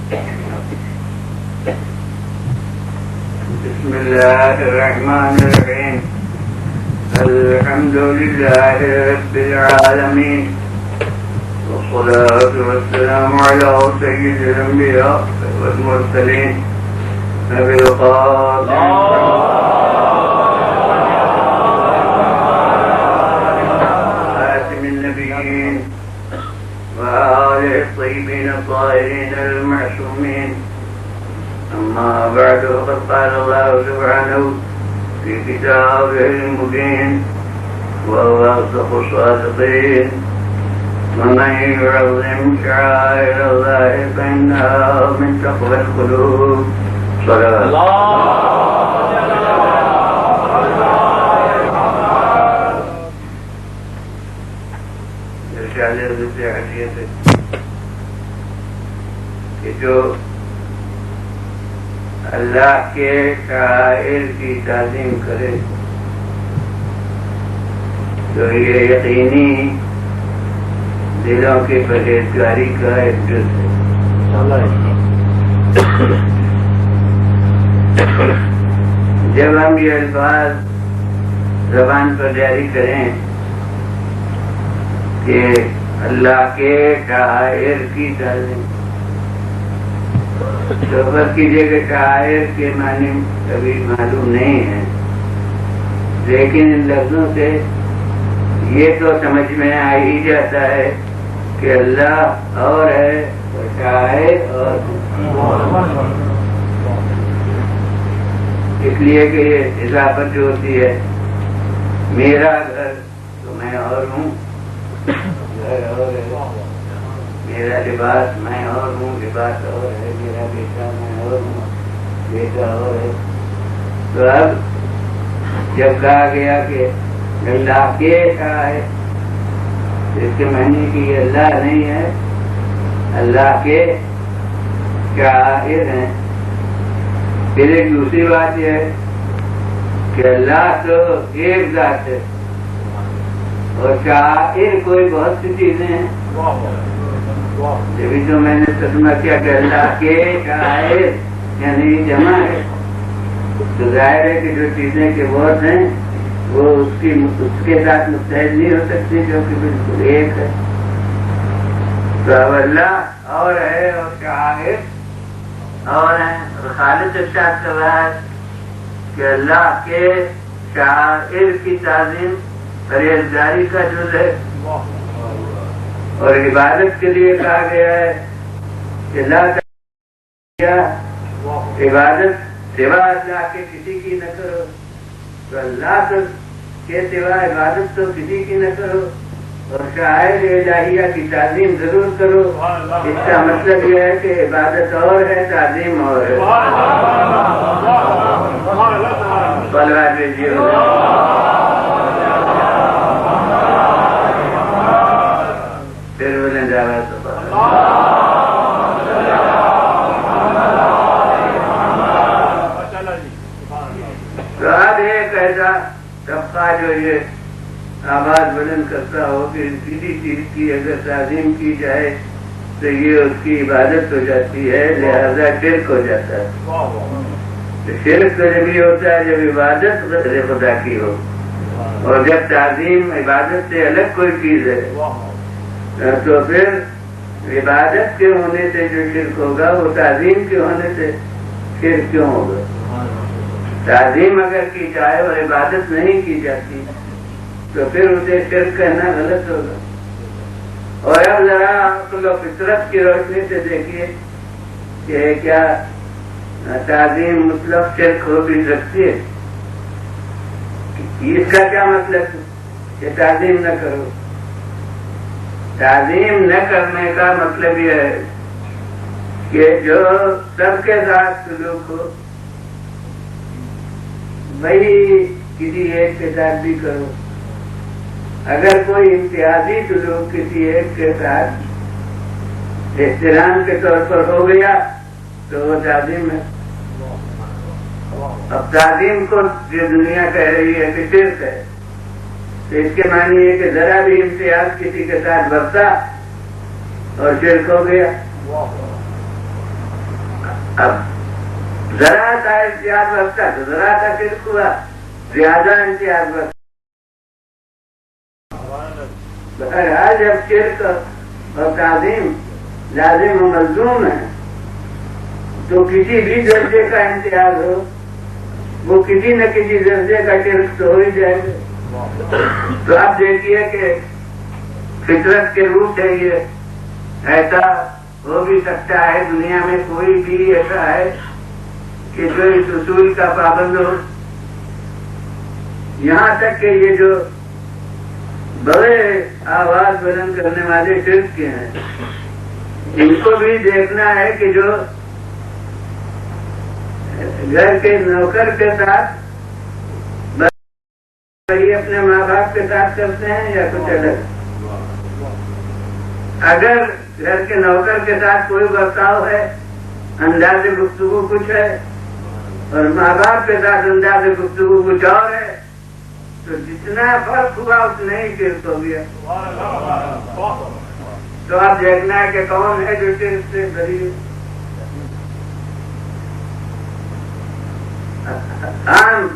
بسم الله الرحمن الرحيم. الحمد لله رب العالمين، والصلاة والسلام على سيد الأنبياء والمرسلين نبي القاسم خاتم النبيين وآله الطيبين الطاهرين المعصومين. أما بعد، فقد قال الله سبحانه في كتابه المبين وهو أصدق الصادقين: ومن يعظم شعائر الله فإنها من تقوى القلوب. صلوات الله. کہ جو اللہ کے شاعر کی تعظیم کرے تو یہ یقینی دلوں کی پرہیزگاری کا ایک جز ہے. جب ہم یہ الفاظ زبان پر جاری کریں کہ اللہ کے شاعر کی تعظیم، تو فرض کیجیے کہ شاعر کے معنی کبھی معلوم نہیں ہے، لیکن ان لفظوں سے یہ تو سمجھ میں آ ہی جاتا ہے کہ اللہ اور ہے اور شاعر اور اس لیے کہ یہ اضافت جو ہوتی ہے، میرا گھر تو میں اور ہوں، گھر اور ہے، میرا لباس میں اور ہوں، لباس اور ہے، میرا بیٹا میں اور ہوں، بیٹا اور ہے. تو اب جب کہا گیا کہ اللہ کے شاعر، اس کے معنی کہ یہ اللہ نہیں ہے، اللہ کے شاعر ہیں. پھر ایک دوسری بات یہ ہے کہ اللہ تو ایک ذات ہے اور شاعر کوئی بہت سی چیزیں ہیں. جبھی تو میں نے ترجمہ کیا کہ اللہ کے شاعر یعنی جمع ہے، تو ظاہر ہے کہ جو چیزیں کے بہت ہیں وہ اس کے ساتھ متحد نہیں ہو سکتی کیونکہ بالکل ایک ہے. تو اب اللہ اور ہے اور شاعر اور ہیں. اور خالد ارشاد کر رہا ہے کہ اللہ کے شاعر کی تعظیم پرہیزگاری کا جز ہے. اور عبادت کے لیے کہا گیا ہے کہ اللہ عبادت سوا اللہ کے کسی کی نہ کرو، تو اللہ کے سوا عبادت تو کسی کی نہ کرو، اور شاعر الہیہ کی تعظیم ضرور کرو. اس کا مطلب یہ ہے کہ عبادت اور ہے، تعظیم اور ہے. صلوات بھیجیے. پھر بولیں جاوید تو اب ایک ایسا طبقہ جو یہ آواز بلند کرتا ہو کہ کسی چیز کی اگر تعظیم کی جائے تو یہ اس کی عبادت ہو جاتی ہے، لہذا شرک ہو جاتا ہے. تو شرک تو جب یہ ہوتا ہے جب عبادت غیر خدا کی ہو، اور جب تعظیم عبادت سے الگ کوئی چیز ہے تو پھر عبادت کے ہونے سے جو شرک ہوگا وہ تعظیم کے ہونے سے شرک کیوں ہوگا؟ تعظیم اگر کی جائے اور عبادت نہیں کی جاتی تو پھر اسے شرک کہنا غلط ہوگا. اور اب ذرا عقل و فطرت کی روشنی سے دیکھیے کہ کیا تعظیم مطلب شرک ہو بھی سکتی ہے؟ اس کا کیا مطلب ہے کہ تعظیم نہ کرو؟ تعظیم نہ کرنے کا مطلب یہ ہے کہ جو سب کے ساتھ سلوک ہو وہی کسی ایک کے ساتھ بھی کرو. اگر کوئی امتیازی سلوک کسی ایک کے ساتھ احترام کے طور پر ہو گیا تو وہ تعظیم ہے. اب تعظیم کو جو دنیا کہہ رہی ہے کہ شرک ہے، تو اس کے معنی ہے کہ ذرا بھی امتیاز کسی کے ساتھ برتا اور شرک ہو گیا. اب ذرا سا امتیاز رکھتا تو ذرا سا شرک ہوا، زیادہ امتیاز رکھتا بہرحال جب شرک اور تعظیم لازم و ملزوم ہے تو کسی بھی درجے کا امتیاز ہو وہ کسی نہ کسی درجے کا شرک تو ہو ہی جائے گا۔ تو آپ دیکھیے کہ فطرت کے روح سے یہ ایسا ہو بھی سکتا ہے، دنیا میں کوئی بھی ایسا ہے کہ جو اس اصول کا پابند ہو، یہاں تک کہ یہ جو بڑے آواز بلند کرنے والے شرک کے ہیں ان کو بھی دیکھنا ہے کہ جو گھر کے نوکر کے ساتھ یہ اپنے ماں باپ کے ساتھ کرتے ہیں یا کچھ الگ۔ اگر گھر کے نوکر کے ساتھ کوئی برتاؤ ہے، انداز گفتگو کچھ ہے، اور ماں باپ کے ساتھ انداز گفتگو کچھ اور ہے، تو جتنا فرق ہوا اتنا ہی شرک ہو گیا۔ تو آپ دیکھنا ہے کہ کون ہے جو شرک سے بری ہے۔ عام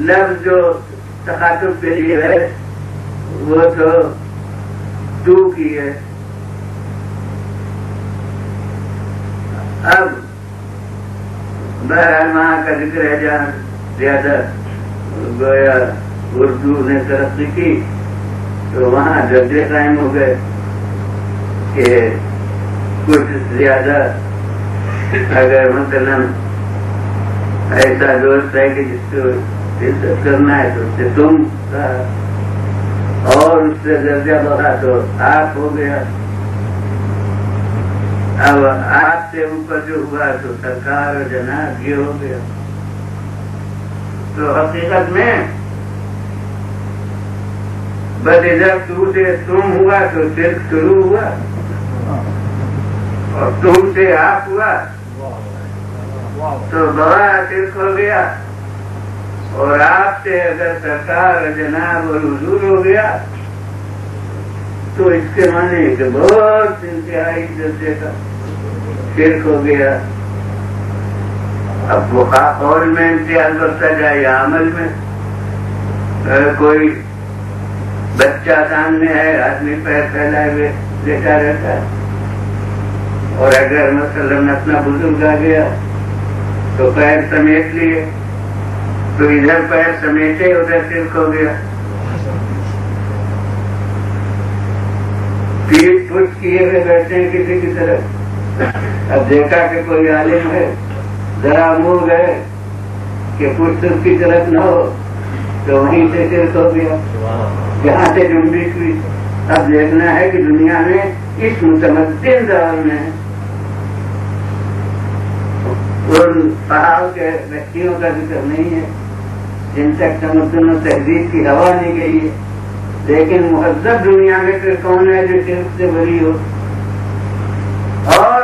لفظ جو تخاطب کے لیے ہے وہ تو کی ہے۔ اب بہرحال وہاں کا ذکر ہے جہاں زیادہ گویا اردو نے ترقی کی تو وہاں درجے قائم ہو گئے کہ کچھ زیادہ اگر مثلا ایسا دوست ہے کہ جس کو عزت کرنا ہے تو اس سے تم اور اس سے درجہ بڑھا تو آپ ہو گیا، اب آپ سے اوپر جو ہوا تو سرکار اور جناب یہ ہو گیا۔ تو حقیقت میں بس ادھر تو سے تم ہوا تو شرک شروع ہوا، اور تم سے آپ ہوا تو بڑا شرک ہو گیا، اور آپ سے اگر سرکار اور جناب اور حضور ہو گیا تو اس کے معنی کہ بہت انتہائی درجے کا شرک ہو گیا۔ اب وہ قول میں امتیاز بڑھتا جائے یا عمل میں، اگر کوئی بچہ سامنے ہے آدمی پیر پھیلائے ہوئے لیٹا رہتا ہے، اور اگر مثلاً اپنا بزرگ آ گیا تو پیر سمیٹ لیے تو ادھر پیر سمیٹے ادھر شرک ہو گیا۔ پیٹ پٹ کیے ہوئے بیٹھے ہیں کسی کی طرف، اب دیکھا کہ کوئی عالم ہے ذرا منہ گئے کہ پٹ اس کی طرف نہ ہو تو وہیں سے شرک ہو گیا جہاں سے جنبش ہوئی۔ اب دیکھنا ہے کہ دنیا میں اس متمدن دور میں ان پہاڑ کے بچیوں کا ذکر نہیں ہے جن تک تمدن و تہذیب کی ہوا نہیں گئی ہے، لیکن مہذب دنیا میں پھر کون ہے جو شرک سے بری ہو؟ اور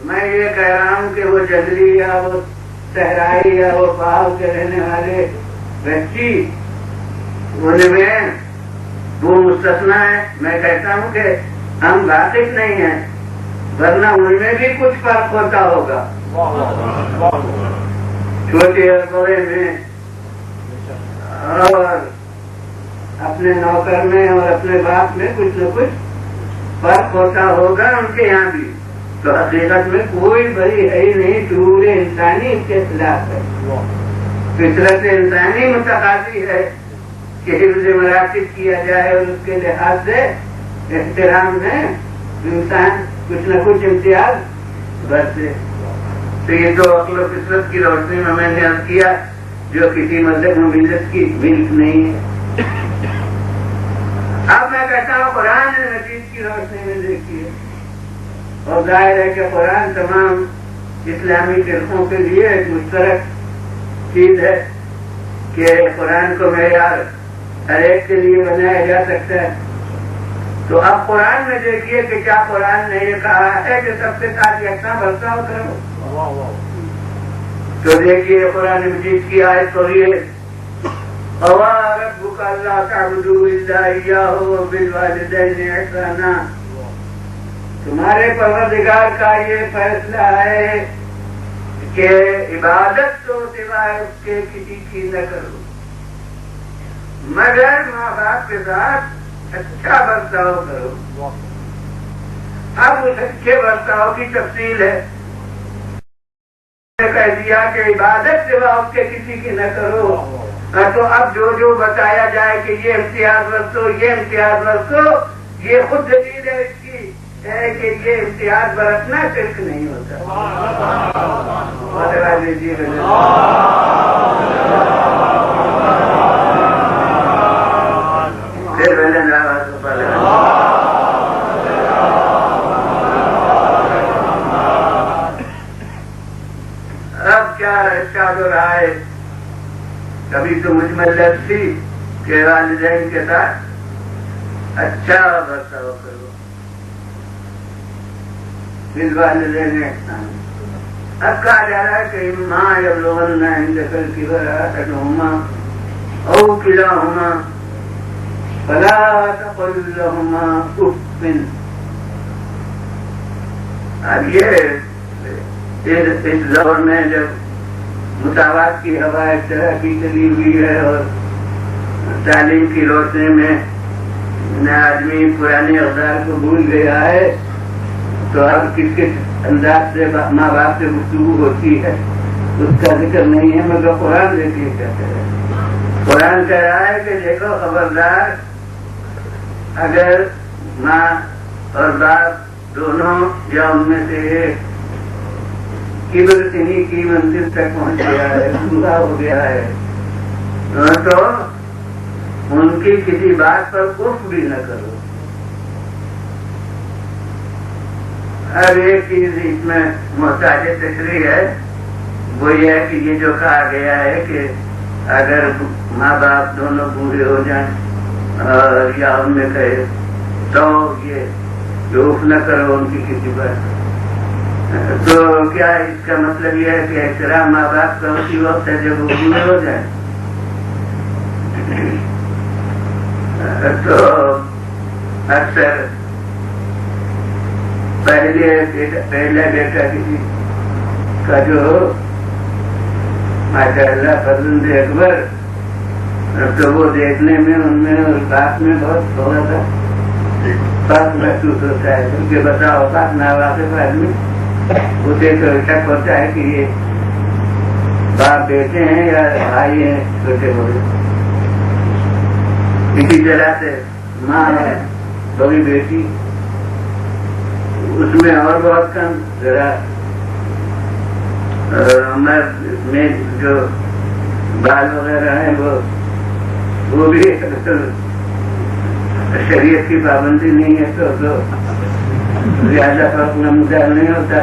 میں یہ کہہ رہا ہوں کہ وہ جنگلی یا وہ صحرائی یا وہ پہاڑ کے رہنے والے بچی ان میں وہ مستثنا ہے۔ میں کہتا ہوں کہ ہم واقف نہیں ہیں، ورنہ ان میں بھی کچھ فرق ہوتا ہوگا۔ چھوٹے اور بڑے میں اور اپنے نوکر میں اور اپنے باپ میں کچھ نہ کچھ فرق ہوتا ہوگا ان کے یہاں بھی۔ تو حقیقت میں کوئی بڑی ہے ہی نہیں، شعور انسانی اس کے خلاف ہے۔ فطرت انسانی متقاضی ہے کہ حفظ مراتب کیا جائے اور اس کے لحاظ سے احترام میں انسان کچھ نہ کچھ امتیاز برتے۔ تو یہ تو عقل و فطرت کی روشنی میں نے عرض کیا جو کسی مذہب و ملت کی ملک نہیں ہے۔ اب میں کہتا ہوں قرآن مجید کی روشنی میں دیکھیے، اور ظاہر ہے کہ قرآن تمام اسلامی فرقوں کے لیے ایک مشترک چیز ہے کہ قرآن کو معیار ہر ایک کے لیے بنایا جا سکتا ہے۔ تو اب قرآن میں دیکھیے کہ کیا قرآن نے یہ کہا ہے کہ سب کے ساتھ یکساں برتاؤ کرو؟ تو دیکھیے قرآن مجید کی آیت پڑھیے، وَقَضَىٰ رَبُّكَ أَلَّا تَعْبُدُوا إِلَّا إِيَّاهُ وَبِالْوَالِدَيْنِ إِحْسَانًا۔ تمہارے پروردگار کا یہ فیصلہ ہے کہ عبادت تو سوائے اس کے کسی کی نہ کرو، مگر ماں باپ کے ساتھ اچھا برتاؤ کرو۔ اب اس اچھے برتاؤ کی تفصیل ہے، کہہ دیا کہ عبادت سوا اس کے کسی کی نہ کرو، تو اب جو بتایا جائے کہ یہ امتیاز برتو، یہ امتیاز برتو، یہ خود دلیل ہے اس کی ہے کہ یہ امتیاز برتنا شرک نہیں ہوتا۔ اب کیا ارشاد ہو رہا ہے، کبھی تو مجھ میں لگ تھی کہ والدین کے ساتھ اچھا برتاؤ کرو، بالوالدین احسان۔ اب کہا جا رہا ہے کہ ماں یبلغن عندک الکبر احدہما او کلاہما فلا تقل لہما اف۔ اب یہ اس دور میں جب مساوات کی ہوا ایک طرح کی چلی ہوئی ہے اور تعلیم کی روشنی میں نہ آدمی پرانے اقدار کو بھول گیا ہے، تو اب کس کس انداز سے ماں باپ سے گفتگو ہوتی ہے اس کا ذکر نہیں ہے، مگر قرآن دیکھیے کہتے ہیں۔ قرآن کہہ رہا ہے کہ دیکھو خبردار، اگر ماں اور باپ دونوں یا ان میں سے ایک کبر سنی کی منزل تک پہنچ گیا ہے، پورا ہو گیا ہے، تو ان کی کسی بات پر اف بھی نہ کرو۔ اب ایک چیز اس میں محتاج تشریح ہے، وہ یہ ہے کہ یہ جو کہا گیا ہے کہ اگر ماں باپ دونوں بوڑھے ہو جائیں اور یا ان میں کہے تو یہ اف نہ کرو ان کی کسی بات، تو کیا اس کا مطلب یہ ہے کہ احترام ماں باپ کا اسی وقت ہے جب وہ بوڑھے ہو جائیں؟ تو اکثر پہلا بیٹا کسی کا جو ماشاء اللہ فرزند اکبر، تو وہ دیکھنے میں ان میں اور باپ میں بہت تھوڑا سا فرق محسوس ہوتا ہے، کیونکہ بتا اوقات ناواقف آدمی اسے تو شک ہوتا ہے کہ یہ باپ بیٹے ہیں یا بھائی ہیں چھوٹے بڑے۔ اسی طرح سے ماں ہے بڑی بیٹی، اس میں اور بہت کم ذرا عمر میں جو بال وغیرہ ہیں وہ بھی شریعت کی پابندی نہیں ہے تو زیادہ فرق نمودار نہیں ہوتا،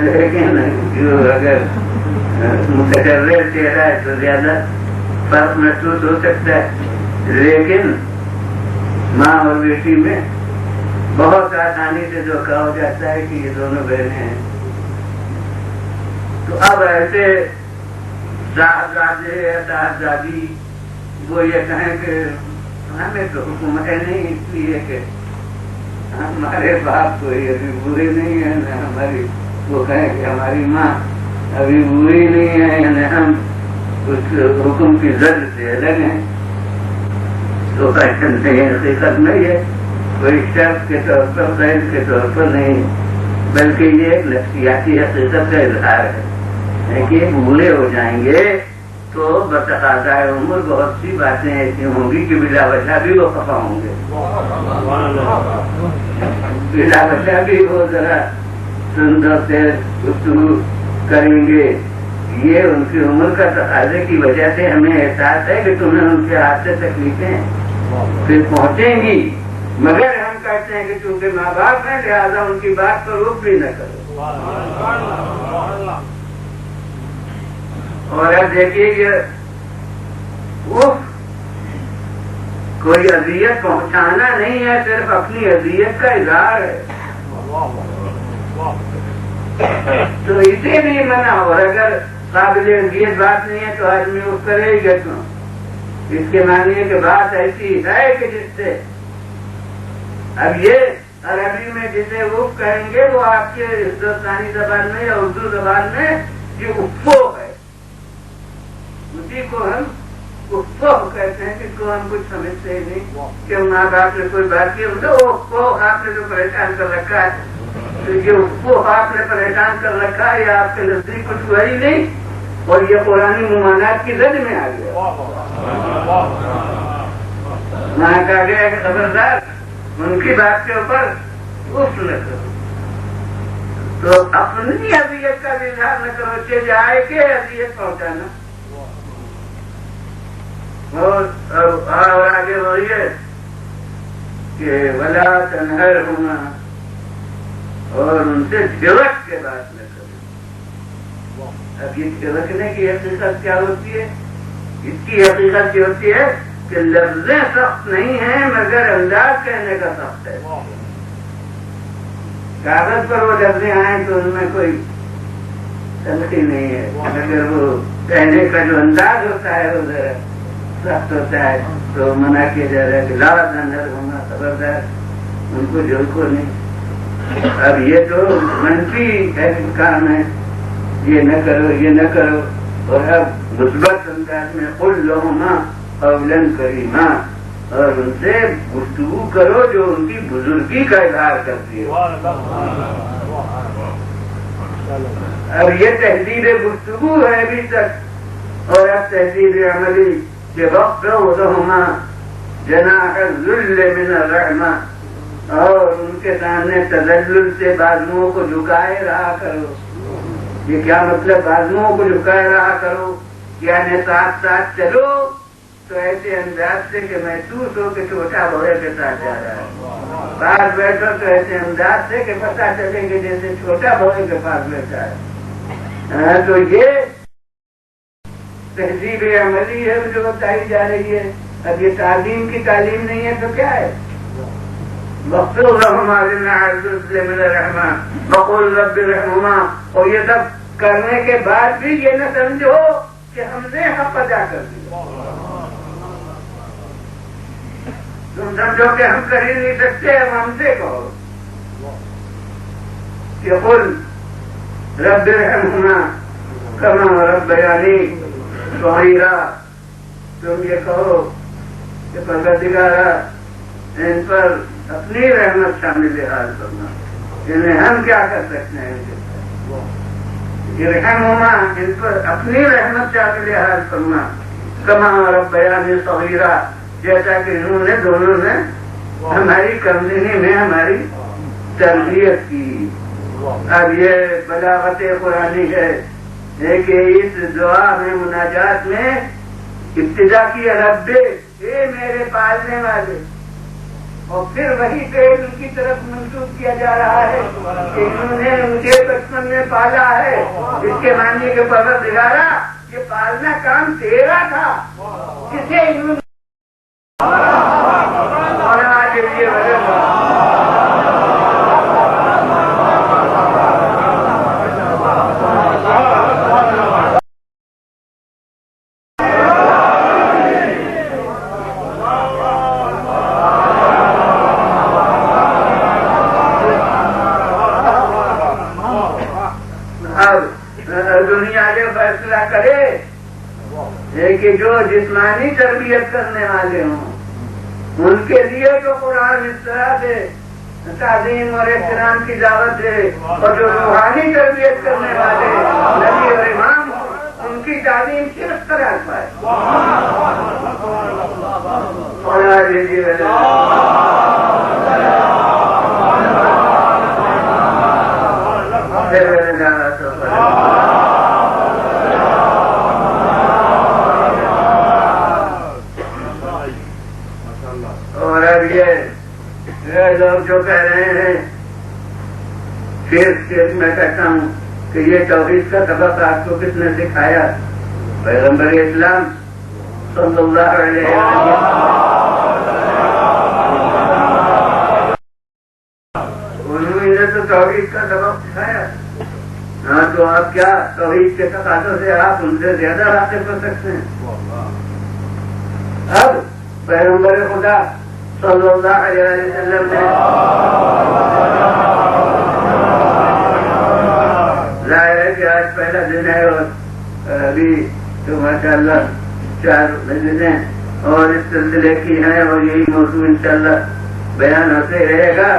لیکن جو اگر متکرر چہرہ ہے تو زیادہ فرق محسوس ہو سکتا ہے، لیکن ماں اور بیٹی میں بہت آسانی سے جو کہا ہو جاتا ہے کہ یہ دونوں بہنیں ہیں۔ تو اب ایسے صاحبزادے یا صاحبزادی وہ یہ کہیں کہ ہمیں تو حکم ہے نہیں، اس لیے کہ ہمارے باپ کو ابھی بوڑھے نہیں ہیں، نہ ہماری وہ کہیں کہ ہماری ماں ابھی بوڑھی نہیں ہے، یعنی ہم اس حکم کی زد سے الگ ہیں، تو نہیں، حقیقت میں یہ کوئی شرط کے طور پر قید کے طور پر نہیں، بلکہ یہ ایک نفسیاتی حقیقت کا اظہار ہے کہ بوڑھے ہو جائیں گے تو بتقاضائے عمر بہت سی باتیں ایسی ہوں گی کہ بلا وجہ بھی وہ خفا ہوں گے، بلا وجہ بھی وہ ذرا سندر سے گفتگو کریں گے۔ یہ ان کی عمر کا تقاضے کی وجہ سے ہمیں احساس ہے کہ تمہیں ان کے ہاتھ سے تکلیفیں پھر پہنچیں گی، مگر ہم کہتے ہیں کہ چونکہ ماں باپ ہیں لہٰذا ان کی بات پر رخ بھی نہ کرو۔ اور اب دیکھیے کہ وہ کوئی اذیت پہنچانا نہیں ہے، صرف اپنی اذیت کا اظہار ہے، تو اسے بھی منع ہو۔ اگر قابل اذیت بات نہیں ہے تو آدمی اس کرے ہی گا کیوں؟ اس کے معنی ہے کہ بات ایسی ہے کہ جس سے اب یہ عربی میں جسے وہ کہیں گے وہ آپ کے ہندوستانی زبان میں یا اردو زبان میں یہ افو ہے، اسی کو ہم افو کہتے ہیں، جس کو ہم کچھ سمجھتے ہی نہیں کہ ماں باپ نے کوئی بات کی تو افو آپ نے جو پریشان کر رکھا ہے، تو یہ افو آپ نے پریشان کر رکھا ہے، یہ آپ کے نزدیک کچھ ہوا ہی نہیں، اور یہ قرآنی ممانعات کی زد میں آ گیا۔ وہاں کہا گیا کہ خبردار ان کی بات کے اوپر اف نہ کرو، تو اپنی اذیت کا بھی اظہار نہ کرو کہ جائے کہ اذیت پہنچانا۔ اور آگے وہی ہے کہ ولا تنہرہما، اور ان سے جھڑک کے بات نہ کرو۔ اب یہ جھڑکنے کی حقیقت کیا ہوتی ہے؟ اس کی حقیقت یہ ہوتی ہے کہ لفظیں سخت نہیں ہیں مگر انداز کہنے کا سخت ہے۔ کاغذ پر وہ لفظیں آئیں تو ان میں کوئی غلطی نہیں ہے، مگر وہ کہنے کا جو انداز ہوتا ہے وہ ذرا سخت ہوتا ہے، تو منع کیا جا رہا ہے کہ لا تنہرہما، خبردار ان کو جھڑکو نہیں۔ اب یہ تو منفی کام ہے، یہ نہ کرو یہ نہ کرو، اور اب مثبت انداز میں قل لہما قولا کریما، اور ان سے گفتگو کرو جو ان کی بزرگی کا اظہار کرتی ہے۔ اب یہ تہذیب گفتگو ہے ابھی تک، اور اب تہذیب عملی کہ وَخْفِضْ لَهُمَا جَنَاحَ الذُّلِّ مِنَ الرَّحْمَةِ، اور ان کے سامنے تذلل سے بازوؤں کو جھکائے رہا کرو۔ یہ کیا مطلب بازوؤں کو جھکائے رہا کرو؟ یعنی ساتھ ساتھ چلو تو ایسے انداز سے کہ محسوس ہو کہ چھوٹا بڑے کے ساتھ جا رہا ہے، پاس بیٹھو تو ایسے انداز سے کہ پتہ چلے کہ جیسے چھوٹا بڑے کے پاس بیٹھا ہے۔ تو یہ تہذیب عملی ہے جو بتائی جا رہی ہے۔ اب یہ تعلیم کی تعلیم نہیں ہے تو کیا ہے؟ وَاخْفِضْ لَهُمَا جَنَاحَ الذُّلِّ مِنَ الرَّحْمَةِ وَقُلْ رَبِّ ارْحَمْهُمَا، اور یہ سب کرنے کے بعد بھی یہ نہ سمجھو کہ ہم نے حق ادا کر دیا، تم سمجھو کہ ہم کر ہی نہیں سکتے، ہم سے کہو کہ قل رب ارحمہما کما ربیانی صغیرا، تم یہ کہو کہ پروردگارا ان پر اپنی رحمت شامل حال کرنا، انہیں ہم کیا کر سکتے ہیں؟ ارحمہما، ان پر اپنی رحمت شامل حال کرنا، کما ربیانی صغیرا، جیسا کہ انہوں نے دونوں نے ہماری کمزنی میں ہماری تربیت کی۔ اب یہ بلاغت قرآنی ہے کہ اس دعا میں مناجات میں ابتدا کی رب، اے میرے پالنے والے، اور پھر وہی فعل ان کی طرف منسوخ کیا جا رہا ہے کہ انہوں نے مجھے بچپن میں پالا ہے، اس کے معنی کے پروردگارا یہ پالنا کام تیرا تھا، کسے انہوں نے کہ جو جسمانی تربیت کرنے والے ہوں ان کے لیے تو قرآن اس طرح سے تعظیم اور احترام کی دعوت ہے، اور جو روحانی تربیت کرنے والے نبی اور امام ہوں ان کی تعلیم صرف قرآن پائے۔ اور اب یہ لوگ جو کہہ رہے ہیں، پھر میں کہتا ہوں کہ یہ توحید کا سبق آپ کو کس نے سکھایا؟ پیغمبر اسلام صلی اللہ علیہ وسلم، انہوں نے تو توحید کا سبق سکھایا۔ ہاں تو آپ کیا توحید کے تقاضوں سے آپ ان سے زیادہ واقف ہو سکتے ہیں؟ اب پیغمبر خدا صلی اللہ علیہ وسلم نے لا الہ کہ آج پہلا دن ہے اور ابھی تو ماشاء اللہ 4 دن ہیں اور اس سلسلے کی ہیں اور یہی موضوع انشاءاللہ بیان ہوتے رہے گا.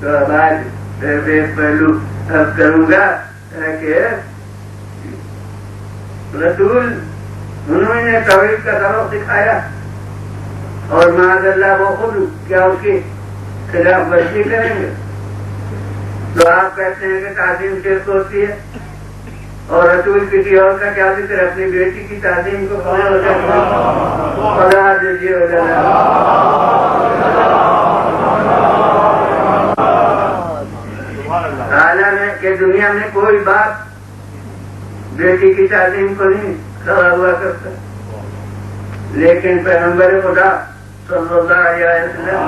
تو اب آج ایک پہلو اب کروں گا کہ رسول انہوں نے توحید کا سبق سکھایا اور معاذ اللہ وہ خود کیا اس کی خلاف ورزی کریں گے. تو آپ کہتے ہیں کہ تعظیم شرک ہوتی ہے اور رسول کسی اور کا کیا ذکر اپنی بیٹی کی تعظیم کو کہاں ہو جاتا ہے. خدا دیجیے اعلیٰ میں کہ دنیا میں کوئی باپ بیٹی کی تعظیم کو نہیں کھڑا ہوا کرتا لیکن پیغمبر خدا صلی اللہ علیہ وسلم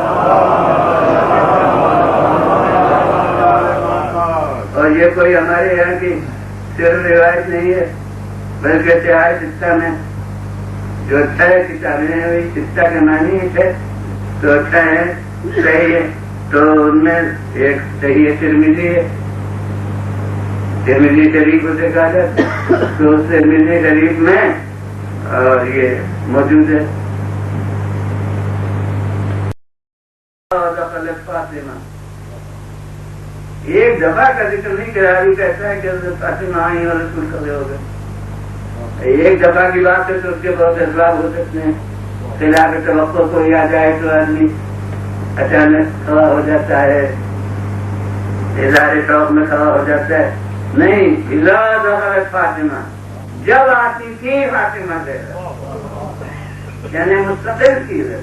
اور یہ کوئی ہمارے یہاں کی صرف روایت نہیں ہے بلکہ چاہے سکتا میں جو اچھا ہے کتابیں وہی سکتا کے معنی ہے تو اچھا ہے صحیح ہے. تو ان میں ایک صحیح ترمذی ہے ترمذی شریف اسے کہا جاتا ہے. تو اس ترمذی شریف میں اور یہ موجود ہے فاطمہ ایک دفعہ کا ذکر نہیں کرا بھی کہتا ہے کہ فاطمہ آئی اور رسول کھڑے ہو گئے. ایک دفعہ کی بات ہے تو اس کے بہت اسباب ہو سکتے ہیں. خلاف توقع کوئی آ جائے تو آدمی اچانک کھڑا ہو جاتا ہے اظہار شوق میں کھڑا ہو جاتا ہے. نہیں اذا دخلت فاطمہ جب آتی تھی فاطمہ زہرا یعنی مستقل کی ہے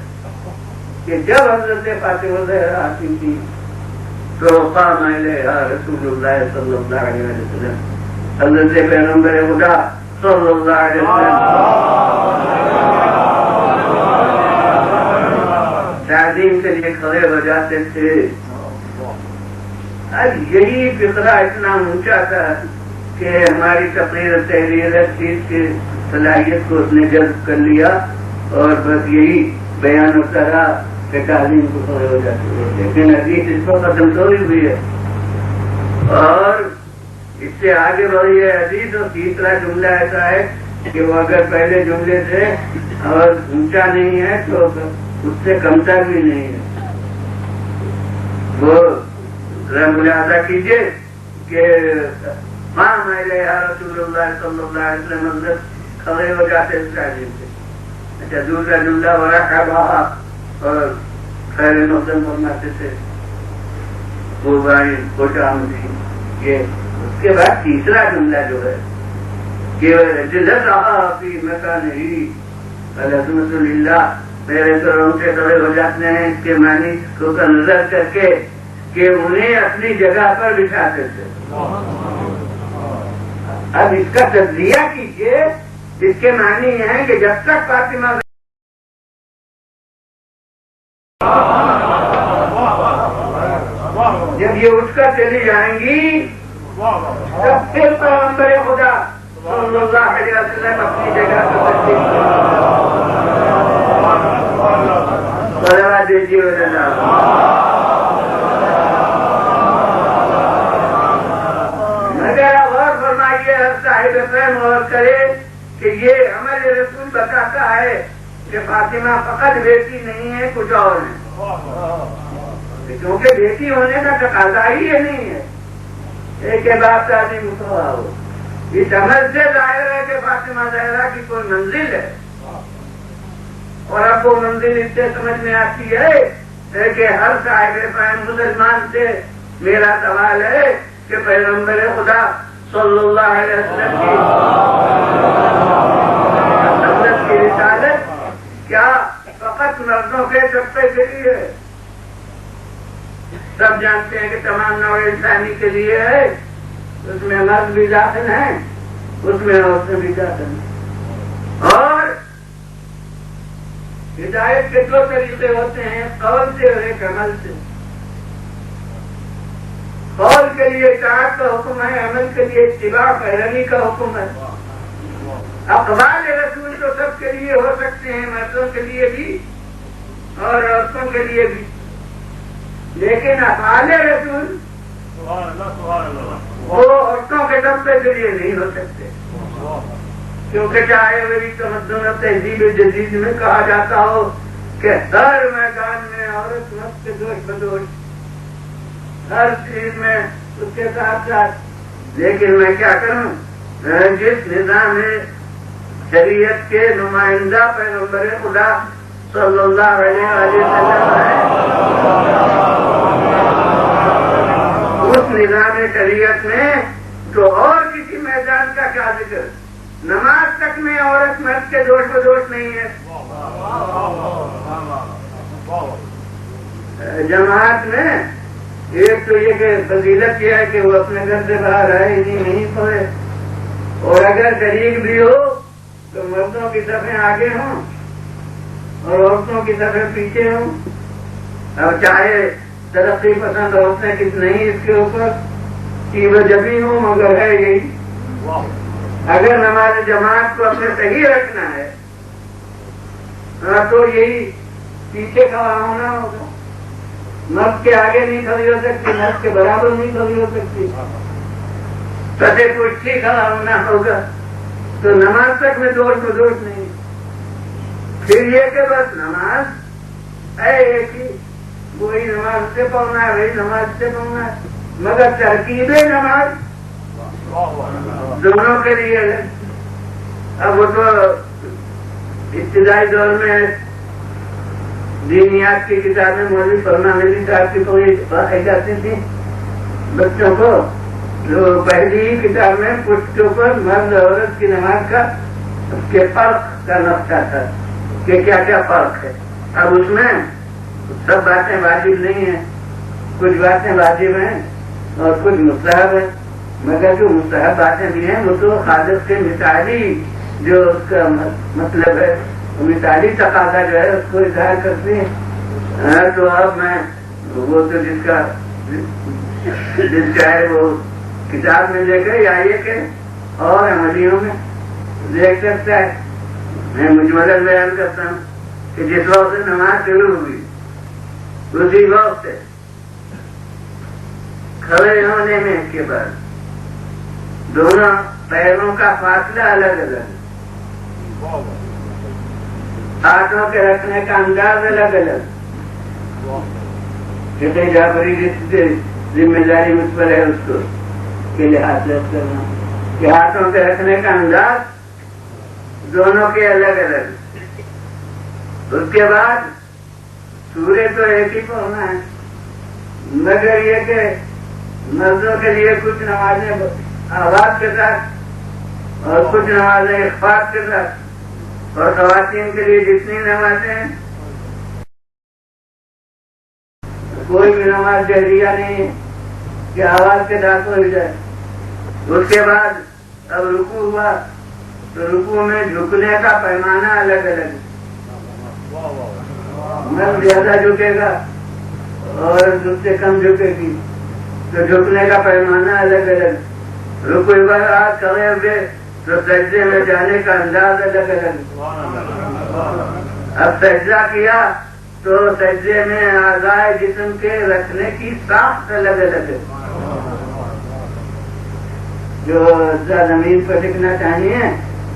کہ جب حضرت فاطمہ زہرا آتی تھی تو قام الیہا رسول اللہ صلی اللہ علیہ وسلم حضرت پیغمبر خدا صلی اللہ علیہ وسلم تعظیم کے لیے کھڑے ہو جاتے تھے. اب یہی فقرہ اتنا اونچا تھا کہ ہماری تقریر تحریر چیز کی صلاحیت کو اس نے جذب کر لیا اور بس یہی بیان ہوتا رہا کہ تعلیم کو کھڑے ہو جاتے ہیں. لیکن حدیث اس کو ختم تھوڑی ہوئی ہے اور اس سے آگے بڑھی ہے حدیث. اور تیسرا جملہ ایسا ہے کہ وہ اگر پہلے جملے سے اور اونچا نہیں ہے تو اس سے کمتر بھی نہیں ہے. وہ ملاحظہ کیجیے کہ قام الیہا رسول اللہ صلی اللہ علیہ وسلم حضرت کھڑے ہو جاتے اس تعلیم سے. اچھا دوسرا جملہ ورحبھا اور خیر مقدم فرماتے تھے خوب آئی خوش آمدید. یہ اس کے بعد تیسرا جملہ جو ہے کہ جلسہ فی مکانہ العظمۃ للہ میرے سروں سے کھڑے ہو جاتے ہیں. اس کے معنی کو کا نظر کر کے کہ انہیں اپنی جگہ پر بٹھاتے تھے. اب اس کا تجزیہ کیجیے. اس کے معنی یہ ہے کہ جب تک فاطمہ جب یہ اٹھ کر چلی جائیں گی تب پھر پیغمبر خدا صلی اللہ علیہ وسلم اپنی جگہ پر تشریف دیجیے. مگر غور فرمائیے ہر صاحب فہم غور کرے کہ یہ عمل رسول بتاتا ہے کہ فاطمہ فقط بیٹی نہیں ہے کچھ اور ہے کیونکہ بیٹی ہونے کا تقاضا ہی یہ نہیں ہے ایک کے بعد شادی متوا ہو. اس عمل سے ظاہر ہے کہ فاطمہ زہرا کی کوئی منزل ہے اور اب وہ منزل اس سے سمجھ میں آتی ہے کہ ہر صاحب فہم مسلمان سے میرا سوال ہے کہ پیغمبر خدا صلی اللہ علیہ وسلم کی رسالت کیا فقط مردوں کے طبقے کے لیے ہے؟ سب جانتے ہیں کہ تمام نوع انسانی کے لیے ہے. اس میں مرد بھی داخل ہیں اس میں عورتیں بھی داخل ہیں. اور ہدایت کے 2 طریقے ہوتے ہیں قول سے اور ایک عمل سے. قول کے لیے اطاعت کا حکم ہے عمل کے لیے اتباع پیروی کا حکم ہے. اقوال رسول تو سب کے لیے ہو سکتے ہیں مردوں کے لیے بھی اور عورتوں کے لیے بھی لیکن افعال رسول وہ عورتوں کے طبقے کے لیے نہیں ہو سکتے، کیونکہ چاہے وہی تمدن و تہذیب جدید میں کہا جاتا ہو کہ ہر میدان میں عورت مرد کے دوش بدوش، ہر چیز میں اس کے ساتھ ساتھ، لیکن میں کیا کروں، جس نظام شریعت کے نمائندہ پیغمبر خدا صلی اللہ علیہ وسلم ہے، اس نظام شریعت میں تو اور کسی میدان کا کیا ذکر، نماز تک میں عورت مرد کے دوش بدوش نہیں ہے۔ جماعت میں ایک تو یہ کہ فضیلت یہ ہے کہ وہ اپنے گھر سے باہر آئے نہیں پڑے، اور اگر شریک بھی ہو تو مردوں کی صفیں آگے ہوں اور عورتوں کی صفیں پیچھے ہوں۔ اب چاہے ترقی پسند عورتیں کس نہیں اس کے اوپر کہ وہ جبھی ہوں، مگر ہے یہی، اگر نماز جماعت کو اپنے صحیح رکھنا ہے تو یہی پیچھے کھڑا ہونا ہوگا، مرد کے آگے نہیں کھڑی ہو سکتی، مرد کے برابر نہیں کھڑی ہو سکتی، سطح کچھ ہی کھڑا ہونا ہوگا، تو نماز تک میں دوش بدوش نہیں۔ پھر یہ کہ بس نماز ہے ایک ہی، وہی نماز سے پڑھنا ہے، وہی نماز سے پڑھنا ہے، مگر ترکیب نماز دونوں کے لیے ہے۔ اب وہ تو ابتدائی دور میں دینیات کی کتابیں مولوی فرما نبی صاحب کی پڑھائی جاتی تھی بچوں کو، جو پہلی ہی کتاب میں پشت کے اوپر مرد عورت کی نماز کا اس کے فرق کا نقشہ تھا کہ کیا کیا فرق ہے۔ اب اس میں سب باتیں واجب نہیں ہیں، کچھ باتیں واجب ہیں اور کچھ مستحب ہیں، مگر جو مستحب باتیں بھی ہیں وہ تو خالق کے مثالی جو اس کا مطلب ہے، مثالی تقاضا جو ہے اس کو اظہار کرتے ہیں۔ تو اب میں وہ تو جس کا ہے وہ کتاب میں دیکھے یا یہ کہ اور عملیوں میں دیکھ سکتا ہے۔ میں مجملن بیان کرتا ہوں کہ جس وقت سے نماز شروع ہوئی اسی وقت سے کھڑے ہونے میں اس کے بعد دونوں پیروں کا فاصلہ الگ الگ، ہاتھوں کے رکھنے کا انداز الگ الگ، کسی جعفری ذمہ داری مجھ پر ہے اس کو کے لحاظ سے کرنا کہ ہاتھوں کے رکھنے کا انداز دونوں کے الگ الگ۔ اس کے بعد سورج تو ایک ہی پڑھنا ہے، مگر یہ کہ مردوں کے لیے کچھ نمازیں آواز کے ساتھ اور کچھ نمازیں اخفاق کے ساتھ، اور خواتین کے لیے جتنی نمازیں ہیں کوئی بھی نماز جہریہ نہیں ہے کہ آواز کے ساتھ ہو جائے۔ اس کے بعد اب رکوع ہوا تو رکوع میں جھکنے کا پیمانہ الگ الگ، مرد زیادہ جھکے گا اور اس سے کم جھکے گی، تو جھکنے کا پیمانہ الگ الگ، رکوع پر ہاتھ کھڑے ہوئے تو سجدے میں جانے کا انداز الگ الگ۔ اب سجدہ کیا تو سجدے میں اعضائے جسم کے رکھنے کی ساخت الگ الگ ہے، جو زمین پر ٹکنا چاہیے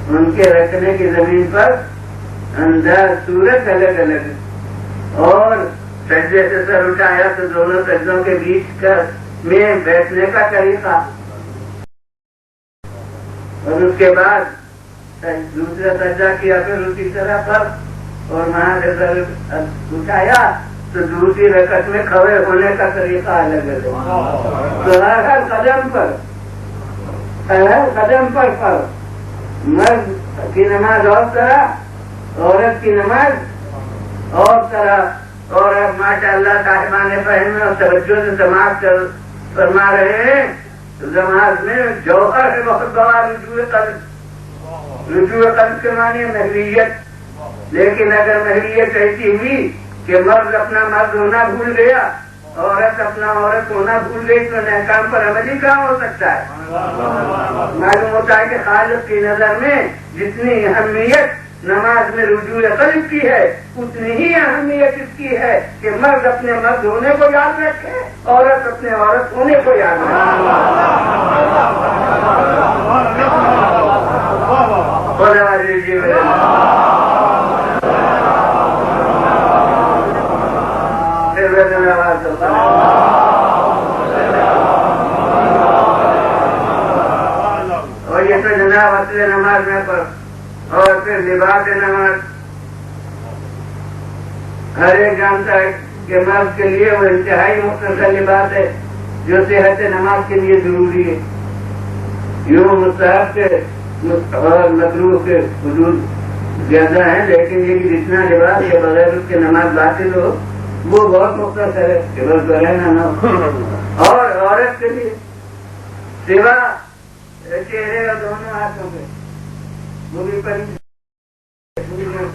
ان کے رکھنے کی زمین پر انداز صورت الگ الگ، اور سجدے سے سر اٹھایا تو دونوں سجدوں کے بیچ کا میں بیٹھنے کا طریقہ، اور اس کے بعد دوسرا سجدہ کیا پھر اسی طرح پر، اور وہاں سے سر اٹھایا تو دوسری رکعت میں کھڑے ہونے کا طریقہ الگ الگ، تو ہر قدم پر مرد کی نماز اور طرح، عورت کی نماز اور طرح، اور اب ماشاء اللہ صاحبان فہم اور توجہ سے سماعت فرما رہے ہیں، نماز میں جوہر ہے بہت بڑا رجوع قلب، رجوع قلب کے معنی محویت، لیکن اگر محویت ایسی ہوئی کہ مرد اپنا مرد ہونا بھول گیا، عورت اپنا عورت ہونا بھول گئی، تو احکام پر عملی کہاں ہو سکتا ہے؟ معلوم ہوتا ہے کہ خالق کی نظر میں جتنی اہمیت نماز میں رجوع قلب کی ہے اتنی ہی اہمیت اس کی ہے کہ مرد اپنے مرد ہونے کو یاد رکھے، عورت اپنے عورت ہونے کو یاد رکھے۔ خدا دیجیے اور یہ تو جناب اصل نماز میں پر اور پھر لباس نماز ہر ایک جانتا ہے کہ مرد کے لیے وہ انتہائی مختصر لباس ہے جو صحت نماز کے لیے ضروری ہے۔ یوں مستحب کے اور مکروہ کے حدود زیادہ ہیں، لیکن یہ جتنا لباس کے بغیر اس کے نماز باطل ہو وہ بہت مختصر ہے کہ بس رہنا نہ ہو۔ اور عورت کے لیے سوا چہرے اور دونوں ہاتھوں کے وہ بھی انگلیوں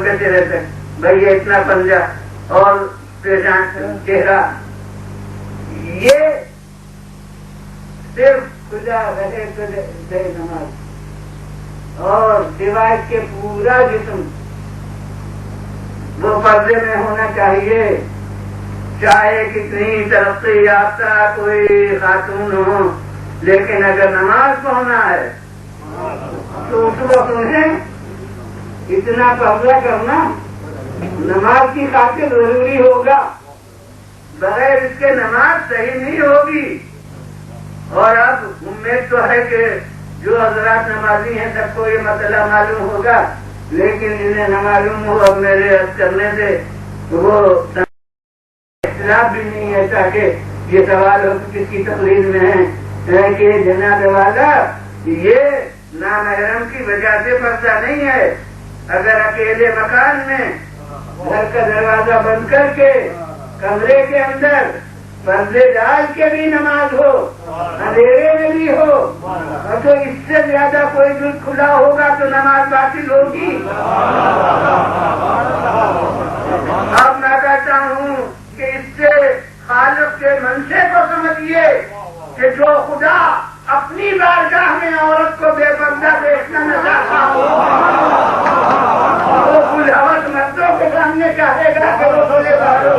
کے چہرے تک بھائی یہ اتنا پنجہ اور پیشان چہرہ یہ صرف خدا رہے تو نماز اور سوائے کے پورا جسم وہ پردے میں ہونا چاہیے، چاہے کتنی ترقی یافتہ کوئی خاتون ہو، لیکن اگر نماز پڑھنا ہے تو اس وقت انہیں اتنا پردہ کرنا نماز کی خاطر ضروری ہوگا، بغیر اس کے نماز صحیح نہیں ہوگی۔ اور اب امید تو ہے کہ جو حضرات نمازی ہیں سب کو یہ مسئلہ معلوم ہوگا، لیکن جنہیں نہ معلوم ہو اب میرے عرض کرنے سے وہ اختلاف بھی نہیں ہے، تاکہ یہ سوال ہو کس کی تقریر میں ہے کہ جناب والا یہ نامحرم کی وجہ سے پردہ نہیں ہے۔ اگر اکیلے مکان میں گھر کا دروازہ بند کر کے کمرے کے اندر پردے ڈال کے بھی نماز ہو، اندھیرے میں بھی ہو، تو اس سے زیادہ کوئی دل کھلا ہوگا تو نماز باطل ہوگی۔ اب میں کہتا ہوں کہ اس سے خالق کے منشے کو سمجھیے کہ جو خدا اپنی بارگاہ میں عورت کو بے پردہ دیکھنا نہ چاہتا ہو وہ بلحوث مردوں کے سامنے چاہے گا کہ وہ بولے بارو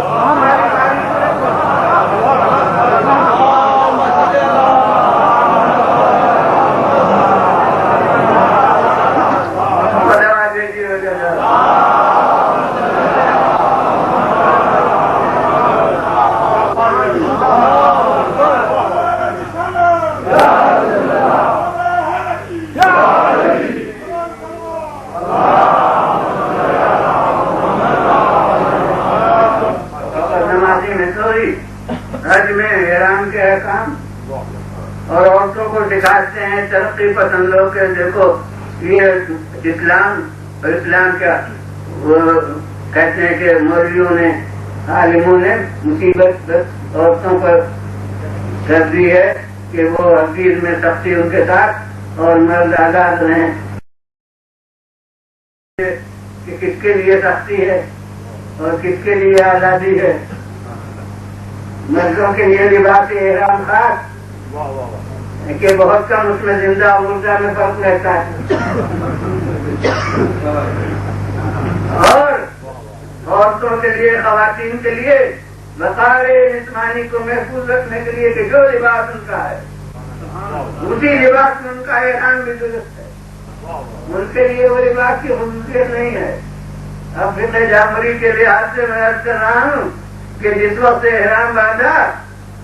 اور عورتوں کو دکھاتے ہیں ترقی پسند لوگ کے دیکھو یہ اسلام اور اسلام کیا وہ کہتے ہیں کہ مولویوں نے عالموں نے مصیبت عورتوں پر کر دی ہے کہ وہ حدیث میں سختی ان کے ساتھ اور مرد آزاد رہیں، کہ کس کے لیے سختی ہے اور کس کے لیے آزادی ہے۔ مردوں کے لیے لباس احرام خاص کہ بہت کم اس میں زندہ اور مردہ میں فرق رہتا ہے، اور عورتوں کے لیے خواتین کے لیے وقار جسمانی کو محفوظ رکھنے کے لیے کہ جو لباس ان کا ہے اسی لباس میں ان کا احرام بھی درست ہے، ان کے لیے وہ لباس کی خصوصیت نہیں ہے۔ اب فقہ جعفری کے لحاظ سے میں عرض کر رہا ہوں کہ جس وقت احرام باندھا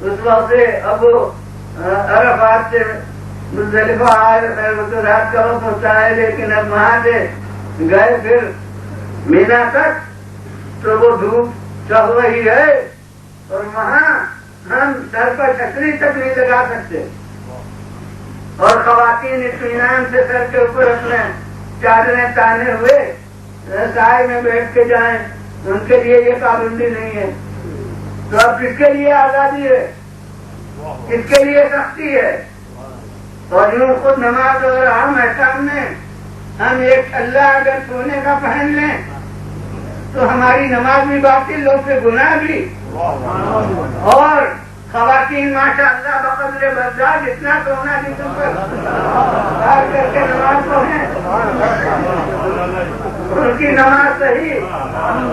اس وقت سے اب عرفات سے مزدلفہ آئے رات کا وقت ہوتا ہے، لیکن اب وہاں سے گئے پھر مینا تک تو وہ دھوپ چل رہی ہے اور وہاں ہم سر پر چھتری تک نہیں لگا سکتے، اور خواتین اطمینان سے سر کے اوپر اپنے چادریں تانے ہوئے سائے میں بیٹھ کے جائیں، ان کے لیے یہ پابندی نہیں ہے۔ تو اب کس کے لیے آزادی ہے، کس کے لیے سختی ہے؟ اور یوں خود نماز اور ہم احکام میں ہم ایک اللہ اگر سونے کا پہن لیں تو ہماری نماز بھی باطل، لوگ سے گناہ بھی، اور خواتین ماشاء اللہ بقدر بردار جتنا سونا جسم پر انتظار کر کے نماز پڑھیں، ان کی نماز صحیح،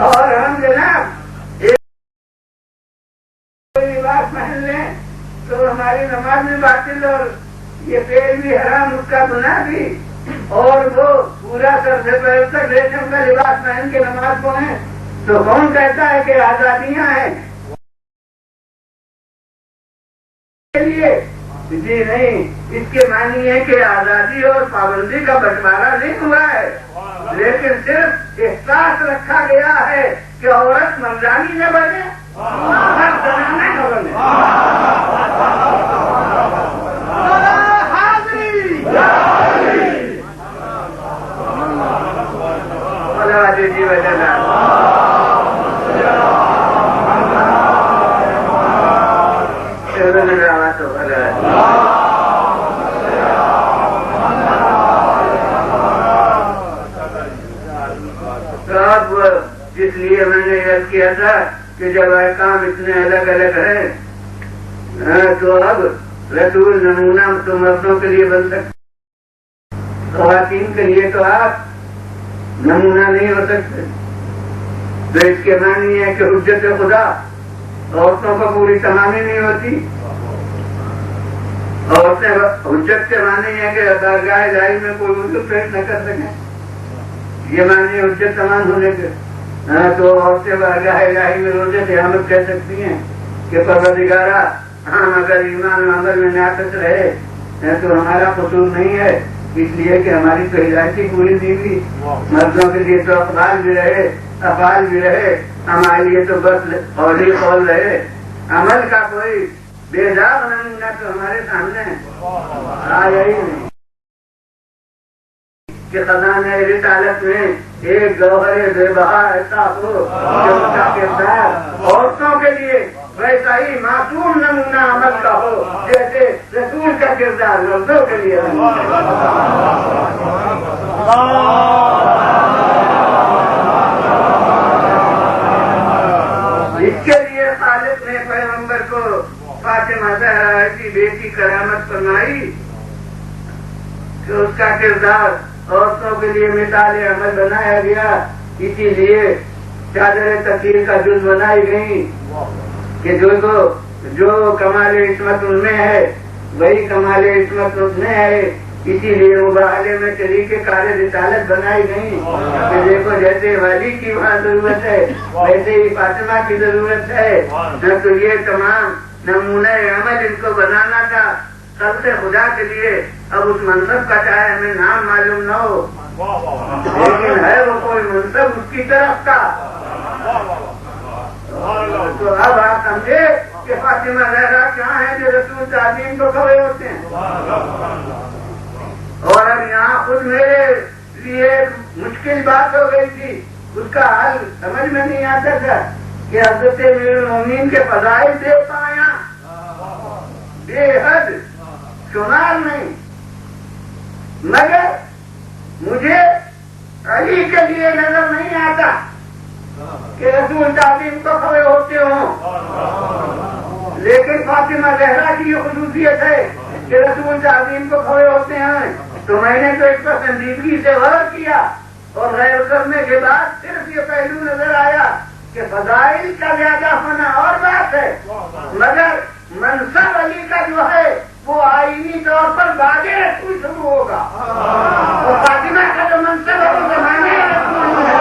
اور ہم جناب ایک لباس پہن لیں تو ہماری نماز بھی باطل اور یہ پیڑ بھی حرام، اس کا گناہ بھی، اور وہ پورا سر سے پیر تک ریشم کا لباس پہن کے نماز پڑھیں تو کون کہتا ہے کہ آزادیاں ہیں لیے؟ جی نہیں، اس کے معنی ہے کہ آزادی اور پابندی کا بٹوارا نہیں ہوا ہے، لیکن صرف احساس رکھا گیا ہے کہ عورت مردانی نہ بنے، مرد زنانہ نہ بنے۔ جی وجہ جس لیے میں نے یاد کیا تھا کہ جب احکام اتنے الگ الگ ہیں تو اب رسول نمونہ تو مردوں کے لیے بن سکتے، خواتین کے لیے تو آپ نمونہ نہیں ہو سکتے۔ تو اس کے معنی ہے کہ حجت خدا عورتوں کو پوری تمامی نہیں ہوتی، عورتیں حجت کے معنی ہے کہ بارگاہ الہی میں کوئی وضو پیش نہ کر سکیں، یہ معنی حجت تمام ہونے کے۔ تو عورتیں بارگاہ الہی میں روزے قیامت کہہ سکتی ہیں کہ پروردگارا ہم اگر ایمان و عمل میں ناقص رہے تو ہمارا قصور نہیں ہے، اس لیے کہ ہماری تو ہدایتی پوری نہیں ہوئی، مردوں کے لیے تو اقبال بھی رہے، افعال بھی رہے، ہمارے لیے تو بس قولی قول رہے، عمل کا کوئی بے داغ نمونہ تو ہمارے سامنے آیا ہی نہیں کہ خزانہ رسالت میں ایک گوہر بے بہا ایسا ہو کہ اس کا کردار عورتوں کے لیے ویسا ہی معصوم نمونہ عمل کا ہو جیسے رسول کا کردار مردوں کے لیے۔ اس کے لیے خالق نے پیغمبر کو فاطمہ زہرا کی بیٹی کرامت فرمائی کہ اس کا کردار عورتوں کے لیے مثال عمل بنایا گیا، اسی لیے چادر تطہیر کا جز بنائی گئی کہ جو کمال عصمت ان میں ہے وہی کمال عصمت اس میں ہے، اسی لیے مباہلے میں طریقے کار رسالت بنائی گئی کہ دیکھو جیسے والی کی وہاں ضرورت ہے ویسے ہی فاطمہ کی ضرورت ہے، نہ تو یہ تمام نمونہ عمل ان کو بنانا تھا خلق خدا کے لیے۔ اب اس منصب کا چاہے ہمیں نام معلوم نہ ہو لیکن ہے وہ کوئی منصب اس کی طرف کا، تو اب آپ سمجھے کہ فاطمہ زہرا کیا ہیں جو رسول تعظیم کو کھڑے ہوتے ہیں۔ اور اب یہاں خود میرے لیے مشکل بات ہو گئی تھی، اس کا حل سمجھ میں نہیں آتا تھا کہ حضرت امیر المومنین کے فضائل دیکھ پایا بے حد شمار نہیں، مگر مجھے علی کے لیے نظر نہیں آتا کہ رسول تعظیم کو کھڑے ہوتے ہوں، لیکن فاطمہ زہرا کی یہ خصوصیت ہے کہ رسول تعظیم کو کھڑے ہوتے ہیں، تو میں نے تو اس پر سنجیدگی سے غور کیا اور غور کرنے کے بعد صرف یہ پہلو نظر آیا کہ فضائل کا زیادہ ہونا اور بات ہے، مگر منصب علی کا جو ہے وہ آئینی طور پر بعد رسول شروع ہوگا، اور فاطمہ کا جو منصب ہے وہ زمانے رسول ہے۔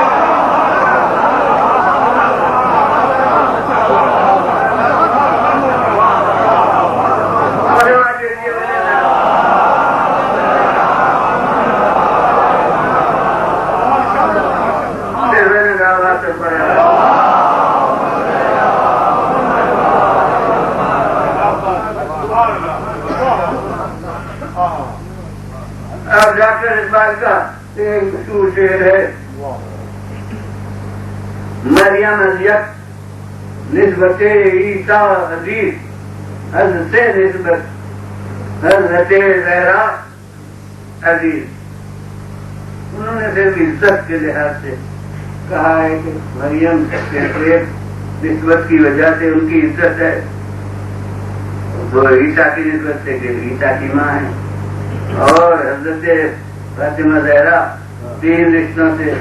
اب ڈاکٹر اقبال کا ایک مشہور شعر ہے، مریم ازیت نسبت عیسیٰ عزیز از سے نسبت حضرت زہرا عزیز۔ انہوں نے صرف عزت کے لحاظ سے کہا ہے کہ مریم کے نسبت کی وجہ سے ان کی عزت ہے، وہ عیسیٰ کی نسبت سے کہ عیسیٰ کی ماں ہے، اور حضرت فاطمہ زہرا 3 رشتوں سے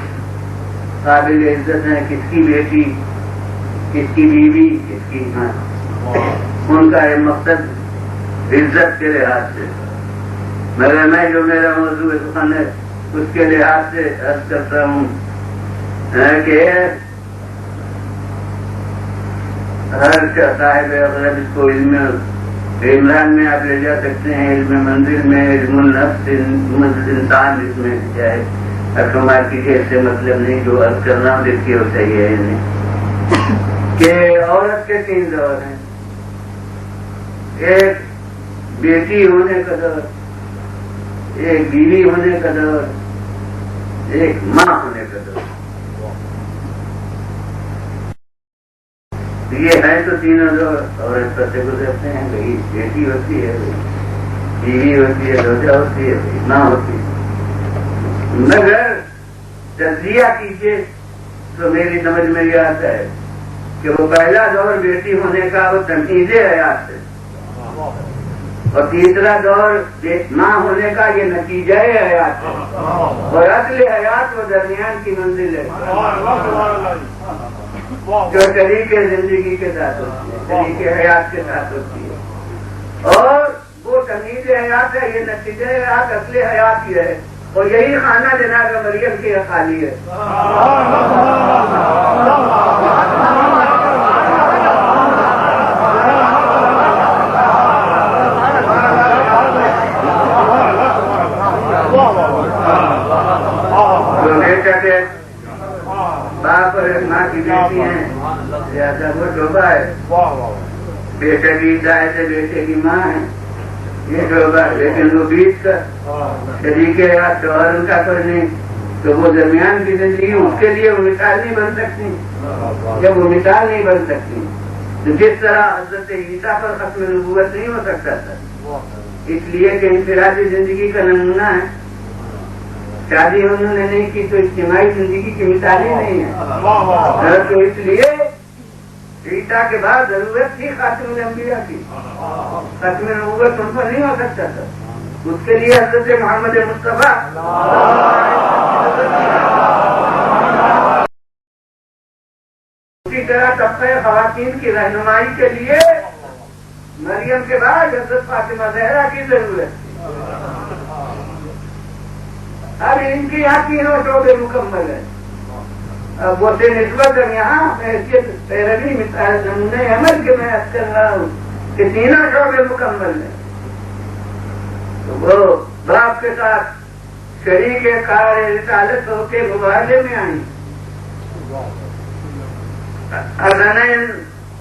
قابل عزت ہیں، کس کی بیٹی، کس کی بیوی، کس کی ماں. ان کا یہ مقصد عزت کے لحاظ سے، مگر میں جو میرا موضوع سخن ہے اس کے لحاظ سے عرض کرتا ہوں کہ ہر صاحب اغلب اس کو علم عمران میں آپ لے جا سکتے ہیں، علم منزل میں، علم النفس انسان، اس میں کیا ہے اکمال کیجیے، اس سے مطلب نہیں، جو عرض کرنا ہوں دیکھیے وہ صحیح ہے نہیں کہ عورت کے 3 دور ہیں. ایک بیٹی ہونے کا دور، ایک بیوی ہونے کا دور، ایک ماں ہونے کا دور. یہ ہے تو تینوں دور عورت پر سے گزرتے ہیں. بھائی بیٹی ہوتی ہے، بیوی ہوتی ہے، روزہ ہوتی ہے، ماں ہوتی ہے. مگر تجزیہ کیجیے تو میری سمجھ میں یہ آتا ہے کہ وہ پہلا دور بیٹی ہونے کا وہ تمیز حیات ہے، اور تیسرا دور ماں ہونے کا یہ نتیجہ حیات ہے، اور اصل حیات وہ درمیان کی منزل ہے جو شریک زندگی کے ساتھ ہوتی ہے، شریک حیات کے ساتھ ہوتی ہے. اور وہ تمیز حیات ہے، یہ نتیجہ حیات اصل حیات ہی ہے، اور یہی خانہ جناب مریم کی خالی ہے. باپ اور ماں کی بیٹی ہیں، لہٰذا وہ شعبہ ہے. بیٹے کی ہدایت ہے، بیٹے کی ماں ہے، یہ شعبہ ہے. لیکن وہ بیچ کر شریک ہے یا شوہر ان کا کوئی نہیں، تو وہ درمیان کی زندگی اس کے لیے وہ مثال نہیں بن سکتی. جب وہ مثال نہیں بن سکتی تو جس طرح حضرت عیسیٰ پر ختم نبوت نہیں ہو سکتا تھا، اس لیے کہ انفرادی زندگی کا نمونہ ہے. شادی انہوں نے نہیں کی تو اجتماعی زندگی کی مثال ہی نہیں ہے. تو اس لیے عیسیٰ کے بعد ضرورت تھی خاتم الانبیاء کی، ختم نبوت ان پر نہیں ہو سکتا تھا. اس کے لیے حضرت محمد مصطفیٰ اسی طرح طبقہ خواتین کی رہنمائی کے لیے مریم کے بعد حضرت فاطمہ زہرا کی ضرورت تھی. اب ان کی یہاں تینوں شعبے مکمل ہیں. اب وہ سے نسبت یہاں حیثیت پیروی مثال نمونے عمل کے میں کر رہا ہوں کہ تینوں شعبے مکمل ہیں. تو وہ باپ کے ساتھ شریک کار رسالت ہو کے مباہلے میں آئی. حسنین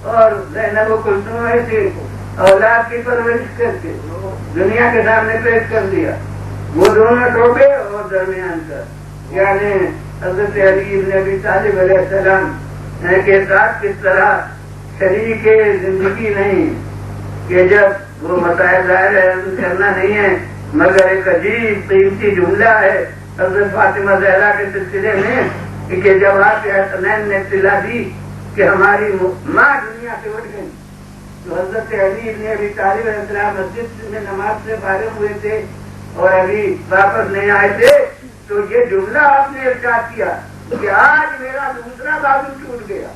اور زینب و کلثوم ایسی اولاد کی پرورش کر کے دنیا کے سامنے پیش کر دیا. وہ دونوں شعبے اور درمیان کا، یعنی حضرت علی بن ابی طالب علیہ السلام کے ساتھ کس طرح شریک زندگی نہیں کہ جب وہ مسائل ظاہر ہے کرنا نہیں ہے، مگر ایک عجیب قیمتی جملہ ہے حضرت فاطمہ زہرا کے سلسلے میں کہ جب آپ حسنین نے اطلاع دی کہ ہماری ماں دنیا سے اٹھ گئی، تو حضرت علی بن ابی طالب علیہ السلام مسجد میں نماز سے فارغ ہوئے تھے اور ابھی واپس نہیں آئے تھے، تو یہ جملہ آپ نے ارشاد کیا کہ آج میرا دوسرا بازو ٹوٹ گیا.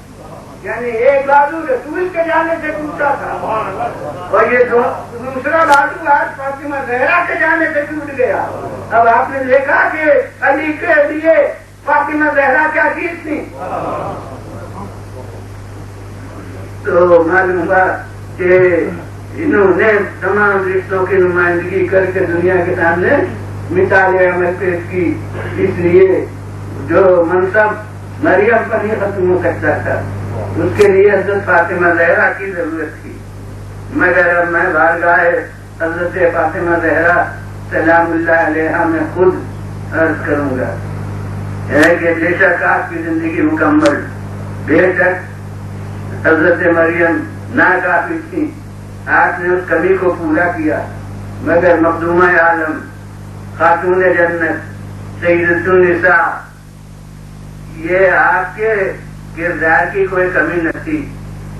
یعنی ایک بازو رسول کے جانے سے ٹوٹا تھا اور یہ دوسرا بازو آج فاطمہ زہرا کے جانے سے ٹوٹ گیا. اب آپ نے دیکھا کہ علی کے لیے فاطمہ زہرا کیا چیز تھی. تو معلوم ہوا کہ انہوں نے تمام رشتوں کی نمائندگی کر کے دنیا کے سامنے مثال عمل پیش کی. اس لیے جو منصب مریم پر ہی ختم ہو سکتا تھا اس کے لیے حضرت فاطمہ زہرا کی ضرورت تھی. مگر اب میں بارگاہ حضرت فاطمہ زہرا سلام اللہ علیہا میں خود عرض کروں گا کہ بے شک آپ کی زندگی مکمل، بے شک حضرت مریم ناکافی تھی، آپ نے اس کمی کو پورا کیا. مگر مخدومہ عالم، خاتون جنت، سیدۃ النساء، یہ آپ کے کردار کی کوئی کمی نہ تھی،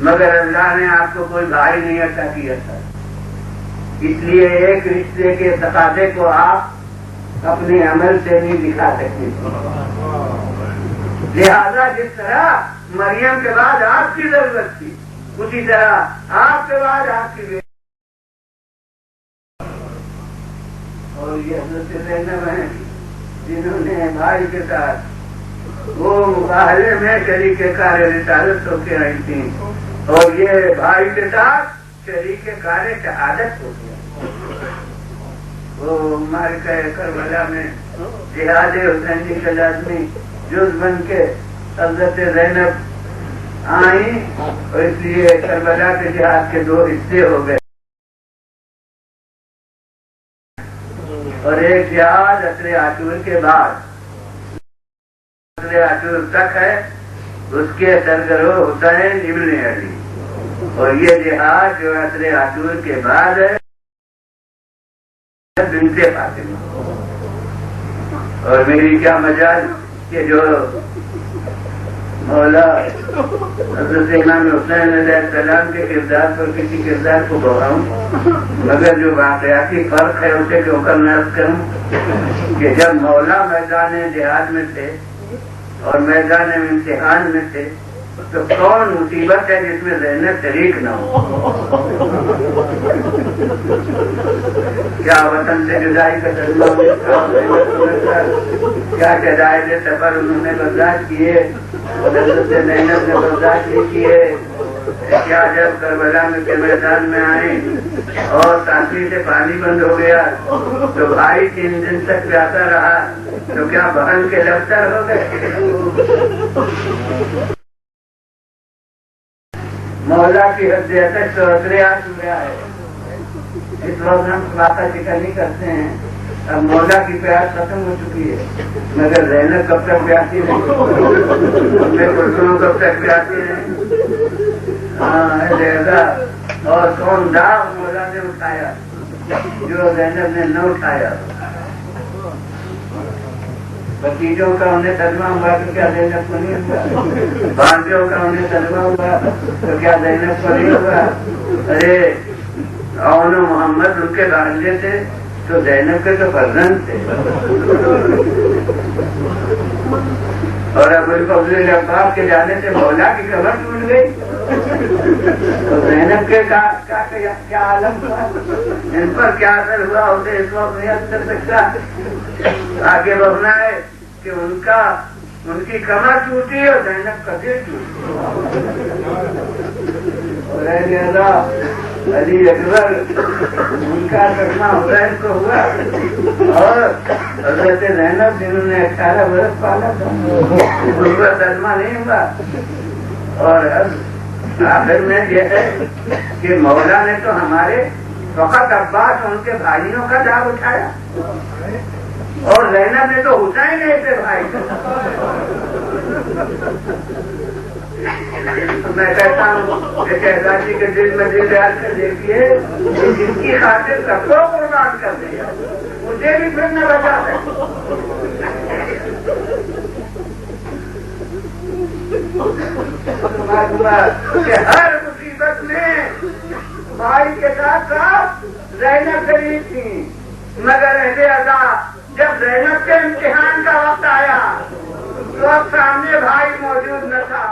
مگر اللہ نے آپ کو کوئی بھائی نہیں عطا کیا تھا. اس لیے ایک رشتے کے تقاضے کو آپ اپنے عمل سے نہیں دکھا سکتے. لہذا جس طرح مریم کے بعد آپ کی ضرورت تھی، اسی طرح آپ کے بعد آپ کی بیٹی. اور یہ حضرت زینب ہیں جنہوں نے بھائی کے ساتھ وہ مقابلے میں شریک کار رسالت ہو کے آئی تھی، اور یہ بھائی کے ساتھ شریک کار شہادت ہو گیا. وہ ہمارے کربلا میں جہاد حسینی کا لازمی جز بن کے حضرت زینب آئی، اور اس لیے کربلا کے جہاد کے 2 حصے ہو گئے، اور ایک جہاد عصر عاشور کے بعد عصر عاشور تک ہے، اس کے سرگرو حسین ابن علی، اور یہ جہاد جو عصر عاشور کے بعد ہے بنت فاطمہ. اور میری کیا مجال کہ جو مولا حضرت امام حسین علیہ السلام کے کردار پر کسی کردار کو بہاؤں، مگر جو واقعاتی فرق ہے اسے کیوں کر نقل کروں کہ جب مولا میدان جہاد میں تھے اور میدان امتحان میں تھے تو کون مصیبت ہے جس میں زینب شریک نہ ہو؟ کیا وطن سے جدائی کا تجربہ، کیا شدائد سفر انہوں نے برداشت کیے، حضرت زینب نے برداشت نہیں کیے. کیا جب کربلا میں کے میدان میں آئے اور ٹانکی سے پانی بند ہو گیا تو بھائی 3 دن تک پیاسا رہا تو کیا بہن کے لفتر ہو گئے؟ مولا کی حد تک تو عصر عاشور ہے. اس وقت ہم خلاصہ ذکر نہیں کرتے ہیں، اب مولا کی پیاس ختم ہو چکی ہے، مگر زینب کب تک پیاسی نہیں، اپنے پرسنوں کب تک پیاسی نہیں. لہذا اور کون داغ مولا نے اٹھایا جو زینب نے نہ اٹھایا. بتیجوں کا انہیں ترجمہ ہوا تو کیا زینب کو نہیں ہوا؟ بھانجوں کا انہیں ترجمہ ہوا تو کیا زینب کو نہیں ہوا؟ ارے اون و محمد ان کے بھانجے تھے تو زینب کے تو فرزند تھے. اور ابو الفضل عباس کے جانے سے مولا کی کمر ٹوٹ گئی تو زینب کے کیا عالم ہوا، ان پر کیا اثر ہوا اسے اس وقت نہیں کر سکتا. آگے بڑھنا ہے کہ ان کی کمر ٹوٹی اور زینب کا دل ٹوٹی. علی اکبر ان کا کرنا حسین کو ہوا، اور حضرت زینب جنہوں نے 18 برس پالا تھا ان کا ترجمہ نہیں ہوا. اور آخر میں یہ ہے کہ مولا نے تو ہمارے فقط عباس ان کے بھائیوں کا داغ اٹھایا، اور زینب نے تو حسین نے اسے بھائی. میں کہتا ہوں کہ شہزادی کے دل میں دل ڈال کر دیکھیے جس کی خاطر سب کو قربان کر دیا مجھے بھی پھر نہ بچا سکے. کہ ہر مصیبت میں بھائی کے ساتھ ساتھ زینب شریف تھی، مگر اہل ادا جب زینب کے امتحان کا وقت آیا تو اب سامنے بھائی موجود نہ تھا.